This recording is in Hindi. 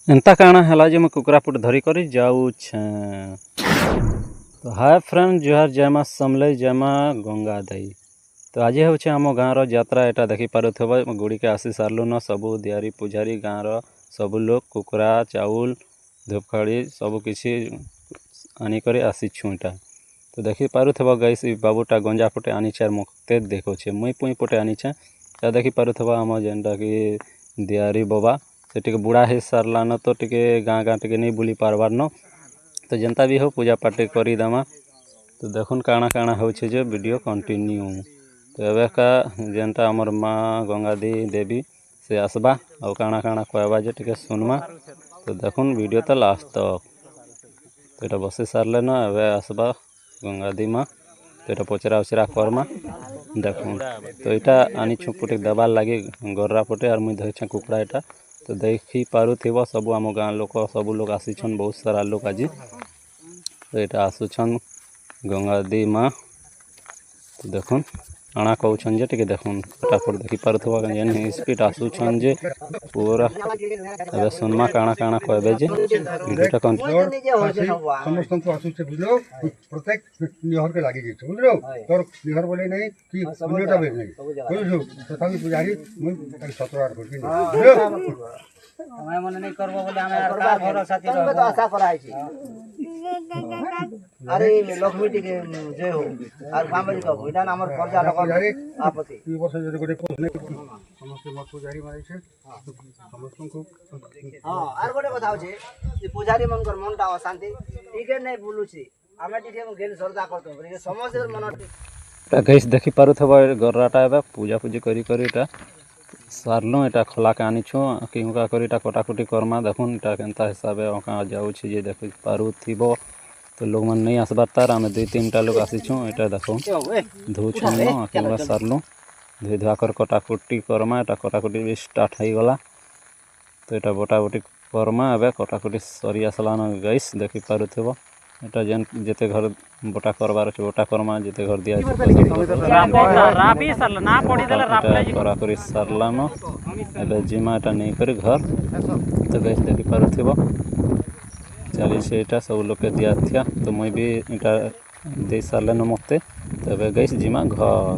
एंता काना है जे मैं कुकरापुट धरी कर जाऊँ। तो हाय फ्रेंड जुहार जय माँ समलई जय माँ गंगा दई। तो आज हूँ आम गाँव यात्रा यहाँ देखिपार गुड़ी के आसी सारू न सबू दियारी पूजारी गाँव सबू लोग कुकरा चाउल धूपखाड़ी सबकि आनिक आसीछुँ इटा। तो देखिपार गईस बाबूटा गंजा पटे आनीचे मते देखुचे मुई पुई पटे आनीचे देखिपार आम जेनटा कि दियारी बाबा से टिके बुढ़ा हो सारान तो टिके गाँ गाँ टिके नहीं बुली पारबार न तो जेनता भी हो पूजा पाठ करदेमा। तो देखुन काଣା काଣା होचे जे वीडियो कंटिन्यू। तो एबे का जेनटा आमर माँ गंगा दी देवी से आसबा और काଣା काଣା कहबा जे टिके सुनमा। तो देखुन वीडियो तो लास्ट तक। तो ये बसी सारे न एबे आसबा गंगा दी माँ तो ये पचरा उचरा करमा देखुन। तो यहाँ आनी छु पुटे देवार लगे गर्रा पटे और मुझे धरी कुकड़ा यहाँ। तो देखी पारुथिब सब आम गाँ लोक सब लोग आसीछन बहुत सारा लोग आज। तो यहाँ आसुछन गंगा दी माँ। तो देखुन आना कहन जे टे देखुन फटाफट देखी पारुथिब जेन स्पीड आसुछन जे पूरा एबे सुनमा काଣା काଣା कहबे जे वीडियोटा समस्त आसुचे बुझलो प्रत्येक निहर के लागी गई बुझलो तोर निहर बोले नहीं कि अन्यटा बेच नहीं बुझलो तथापि पुजारी मुई 17 करके बुझलो मैं मन नहीं करबो बोले हमें का भरोसा थी तो आशा कराई छी। अरे लक्ष्मी टी के जय हो और कामरी का भइना हमर कर्जा लगा आपत्ति ई वर्ष जे गोटे पोस्ट नहीं समस्त मत पुजारी मारे छे समस्त को हां और गोटे बताउ छे जे पुजारी मन कर मनटा अशांति टिके नहीं बोलू छी हमें टिके गेल सरदा करतो रे समस्त मन गैस देखी पारुथिब गर्राटा एबे पूजा पूजी करी करी इटा सारलु इटा खोला के आनीछु किंका करी इटा कटाकुटी करमा। देखुन इटा केनता हिसाबे ओका जाउछि जे देखि पारुथिब। तो लोग मन नहीं आसबार तार आम 2-3टा लोग आसीछुँ इटा देखो धोछुँ न किंका सारलु धोई धुआ कर कटाकुटी करमा। इटा कटाकुटी भी स्टार्ट हो गला। तो इटा बोटा बोटी करमा एबे कटाकुटी सरी आसलान गैस देखि पारुथिब। এটা যেন যেতে ঘর বটা করবার আছে বটা কর্মা যেতে ঘর দিয়া রাপি সারলা না পড়ি দেলা রাপলাই করা করি সারলাম। এবে জিমা এটা নেই করে ঘর তো গাইস দেখি পারুথিব চালিছে এটা সব লোকে দিয়া থিয়া। তো মই বি এটা দেই সারলেন মতে তবে গাইস জিমা ঘর।